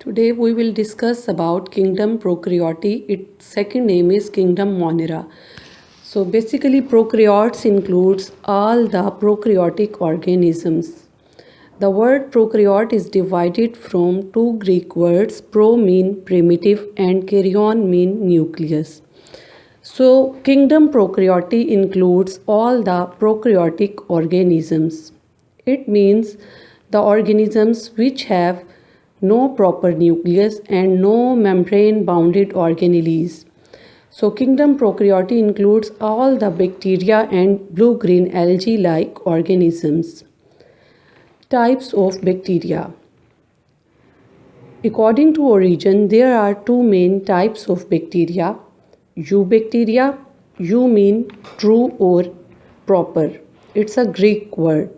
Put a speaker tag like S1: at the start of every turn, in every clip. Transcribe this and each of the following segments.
S1: Today we will discuss about kingdom Prokaryote. Its second name is kingdom Monera. So basically prokaryotes includes all the prokaryotic organisms. The word prokaryote is divided from two Greek words, pro mean primitive and karyon mean nucleus. So kingdom Prokaryote includes all the prokaryotic organisms. It means the organisms which have no proper nucleus and no membrane bounded organelles. So kingdom Prokaryote includes all the bacteria and blue-green algae-like organisms. Types of bacteria. According to origin, there are two main types of bacteria. Eubacteria, eu mean true or proper. It's a Greek word.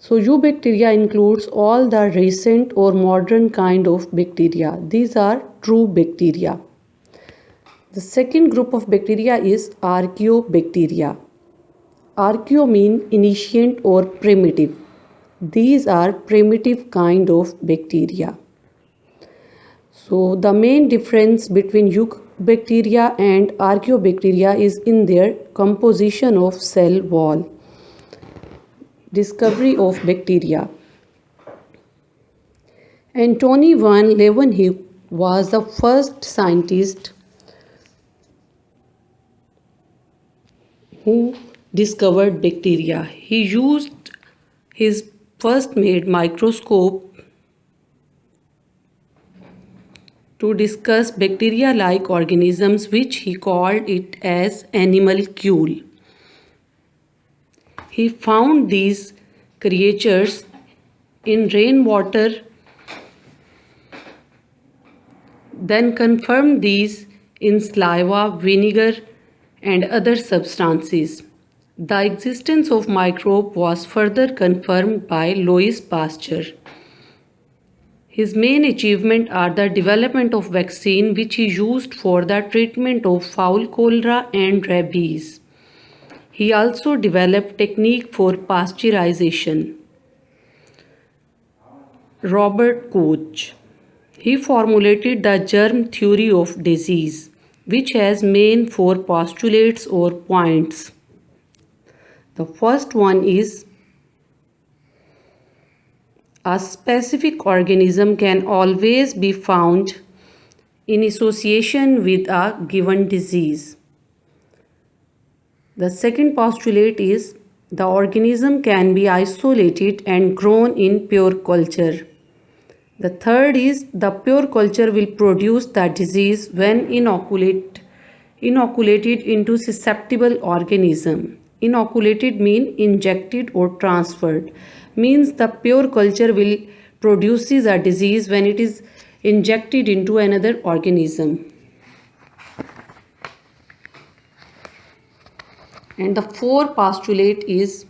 S1: So eubacteria includes all the recent or modern kind of bacteria. These are true bacteria. The second group of bacteria is archaeobacteria. Archaeo mean ancient or primitive. These are primitive kind of bacteria. So the main difference between eubacteria and archaeobacteria is in their composition of cell wall. Discovery of bacteria. Antony van Leeuwenhoek was the first scientist who discovered bacteria. He used his first made microscope to discuss bacteria-like organisms, which he called it as animalcule. He found these creatures in rainwater, then confirmed these in saliva, vinegar, and other substances. The existence of microbe was further confirmed by Louis Pasteur. His main achievements are the development of vaccine which he used for the treatment of fowl cholera and rabies. He also developed technique for pasteurization. Robert Koch. He formulated the germ theory of disease, which has main four postulates or points. The first one is a specific organism can always be found in association with a given disease. The second postulate is the organism can be isolated and grown in pure culture. The third is the pure culture will produce the disease when inoculated into susceptible organism. Inoculated mean injected or transferred. Means the pure culture will produces a disease when it is injected into another organism. And the fourth postulate is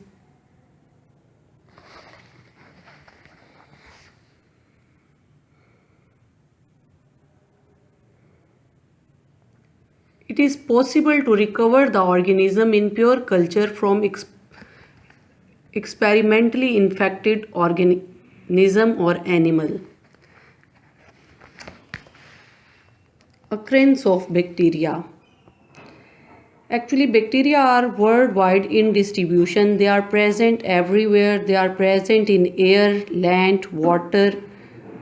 S1: it is possible to recover the organism in pure culture from experimentally infected organism or animal. Occurrence of bacteria. Actually, bacteria are worldwide in distribution. They are present everywhere. They are present in air, land, water,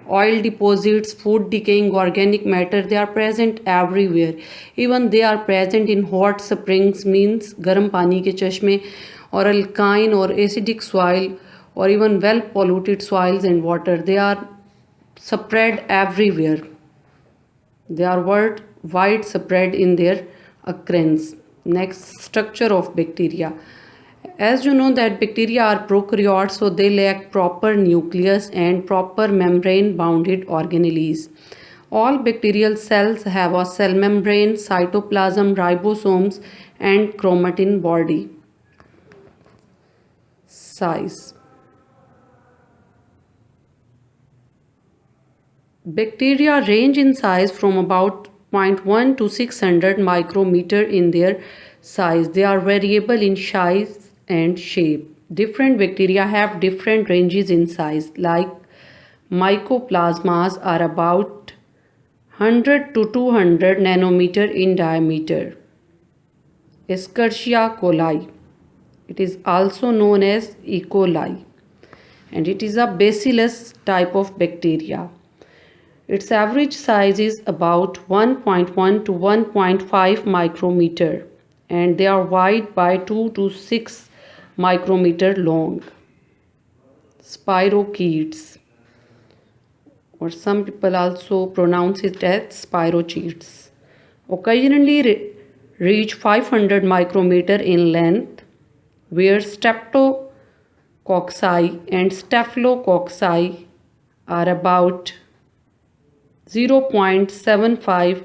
S1: oil deposits, food decaying organic matter. They are present everywhere. Even they are present in hot springs, means garam pani ke chashme, or alkaline or acidic soil, or even well polluted soils and water. They are spread everywhere. They are worldwide spread in their occurrence. Next, structure of bacteria. As you know that bacteria are prokaryotes, so they lack proper nucleus and proper membrane bounded organelles. All bacterial cells have a cell membrane, cytoplasm, ribosomes and chromatin body. Size. Bacteria range in size from about 0.1 to 600 micrometer in their size. They are variable in size and shape. Different bacteria have different ranges in size, like mycoplasmas are about 100 to 200 nanometer in diameter. Escherichia coli. It is also known as E. coli, and it is a bacillus type of bacteria. Its average size is about 1.1 to 1.5 micrometer, and they are wide by 2 to 6 micrometer long. Spirochetes, or some people also pronounce it as spirochetes, occasionally reach 500 micrometer in length, where streptococci and staphylococci are about 0.75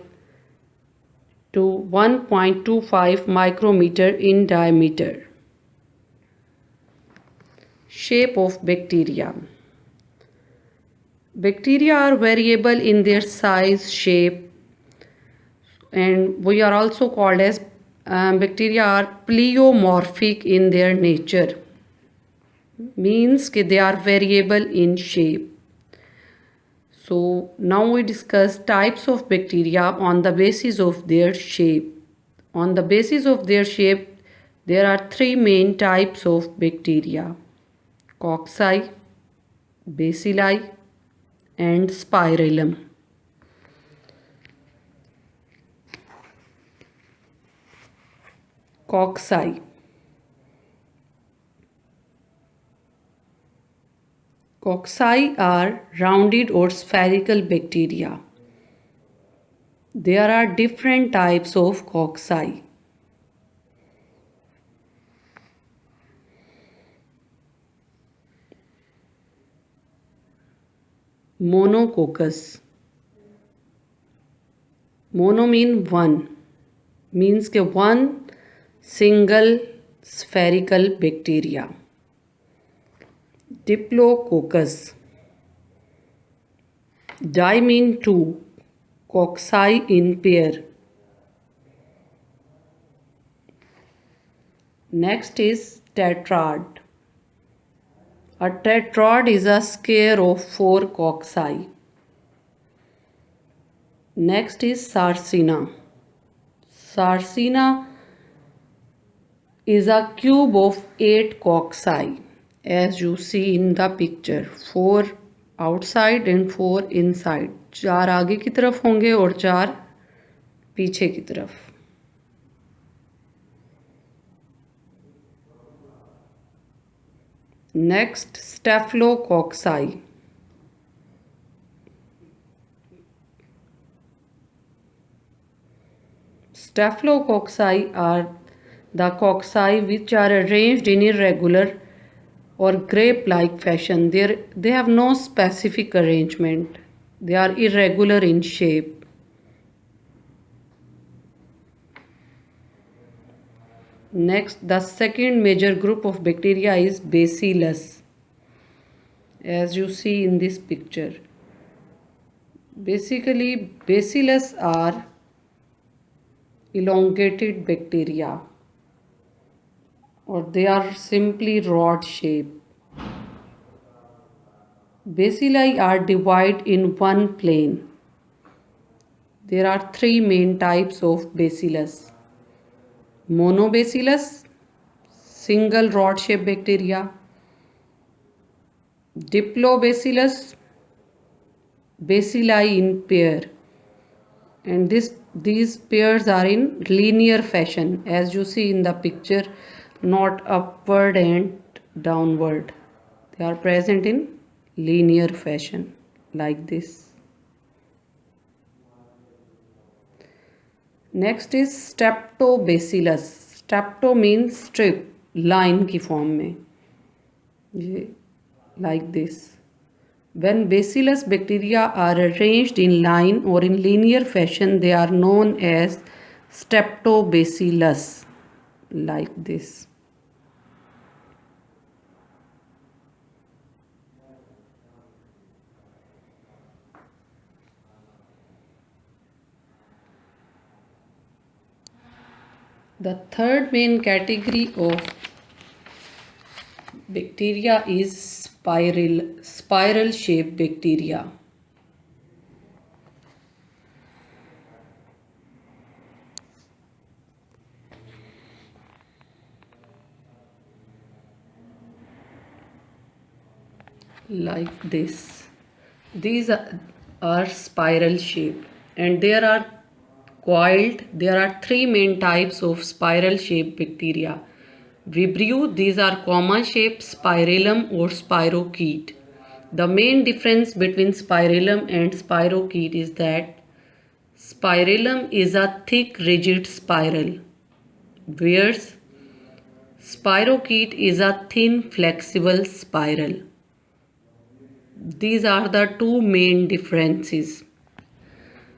S1: to 1.25 micrometer in diameter. Shape of bacteria. Bacteria are variable in their size, shape, and we are also called as bacteria are pleomorphic in their nature. Means that they are variable in shape. So now we discuss types of bacteria on the basis of their shape. On the basis of their shape, there are three main types of bacteria: cocci, bacilli, and spirillum. Cocci. Cocci are rounded or spherical bacteria. There are different types of cocci. Monococcus. Mono mean one, means के one single spherical bacteria. Diplococcus. Di mean two, cocci in pair. Next is tetrad. A tetrad is a square of 4 cocci. Next is sarcina. Sarcina is a cube of 8 cocci, as you see in the picture. 4 outside and 4 inside. 4 आगे की तरफ होंगे और 4 पीछे की तरफ. Next, staphylococci. Staphylococci are the cocci which are arranged in irregular or grape-like fashion. They have no specific arrangement. They are irregular in shape. Next, the second major group of bacteria is bacillus, as you see in this picture. Basically, bacillus are elongated bacteria, or they are simply rod shape. Bacilli are divided in one plane. There are three main types of bacillus: monobacillus, single rod shaped bacteria; diplobacillus, bacilli in pair, and these pairs are in linear fashion, as you see in the picture, not upward and downward. They are present in linear fashion like this. Next is streptobacillus. Strepto means strip, line की form में, ये like this. When bacillus bacteria are arranged in line or in linear fashion, they are known as streptobacillus, like this. The third main category of bacteria is spiral shaped bacteria. like this. These are spiral shape, and there are coiled. There are three main types of spiral shape bacteria. Vibrio, these are comma shape, spirillum or spirochete. The main difference between spirillum and spirochete is that spirillum is a thick rigid spiral, whereas spirochete is a thin flexible spiral. These are the two main differences.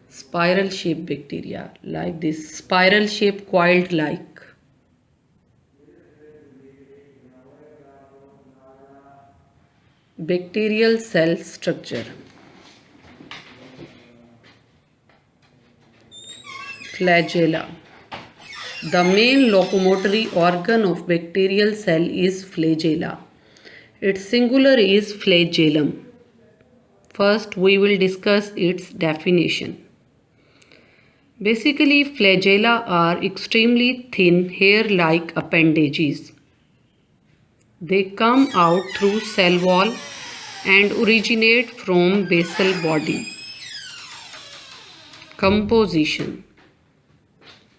S1: Spiral shaped bacteria like this, spiral shaped coiled like. Bacterial cell structure. Flagella. The main locomotory organ of bacterial cell is flagella. Its singular is flagellum. First, we will discuss its definition. Basically, flagella are extremely thin hair-like appendages. They come out through cell wall and originate from basal body. Composition.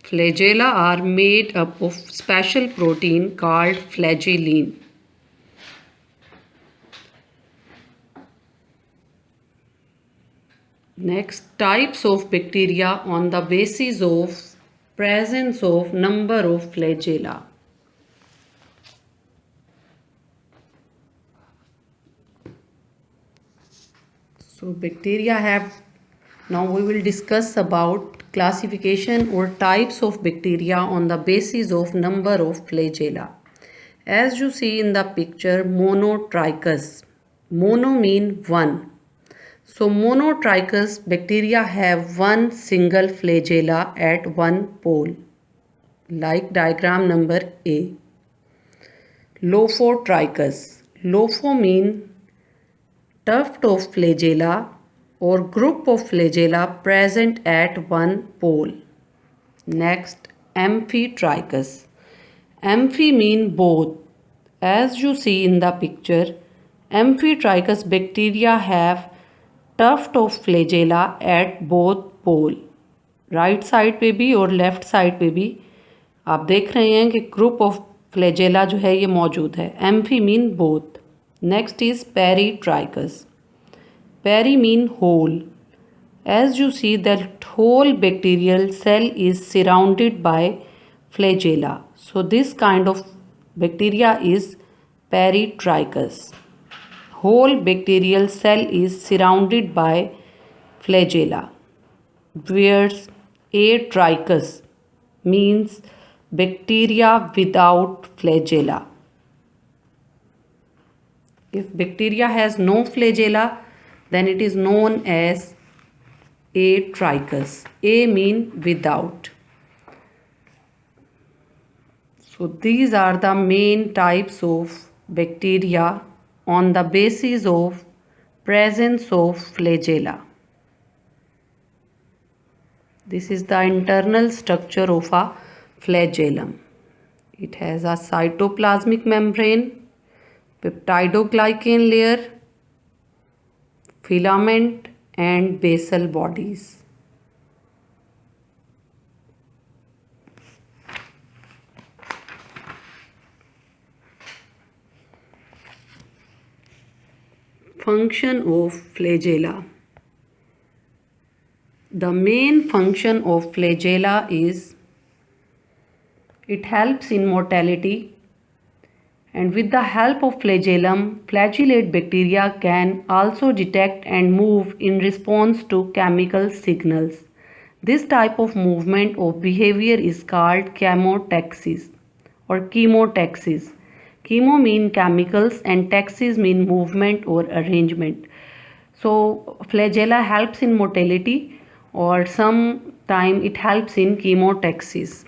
S1: Flagella are made up of special protein called flagellin. Next, types of bacteria on the basis of presence of number of flagella. So bacteria have, now we will discuss about classification or types of bacteria on the basis of number of flagella. As you see in the picture, monotrichous. Mono mean one. So monotrichous bacteria have one single flagella at one pole, like diagram number A. Lophotrichous. Lopho mean tuft of flagella or group of flagella present at one pole. Next, amphitrichous. Amphi mean both. As you see in the picture, amphitrichous bacteria have tuft of flagella at both pole. Right side पे भी और left side पे भी आप देख रहे हैं कि ग्रुप ऑफ फ्लैजेला जो है ये मौजूद है. Amphi mean both. Next is peritrichous. Peri mean whole. As you see, that whole bacterial cell is surrounded by flagella. So this kind of bacteria is peritrichous. Whole bacterial cell is surrounded by flagella. Whereas atrichous means bacteria without flagella. If bacteria has no flagella, then it is known as atrichous. A mean without. So these are the main types of bacteria on the basis of presence of flagella. This is the internal structure of a flagellum. It has a cytoplasmic membrane, peptidoglycan layer, filament and basal bodies. Function of flagella. The main function of flagella is it helps in motility, and with the help of flagellum, flagellate bacteria can also detect and move in response to chemical signals. This type of movement of behavior is called chemotaxis or chemotaxis. Chemo mean chemicals and taxis mean movement or arrangement. So flagella helps in motility or sometime it helps in chemotaxis.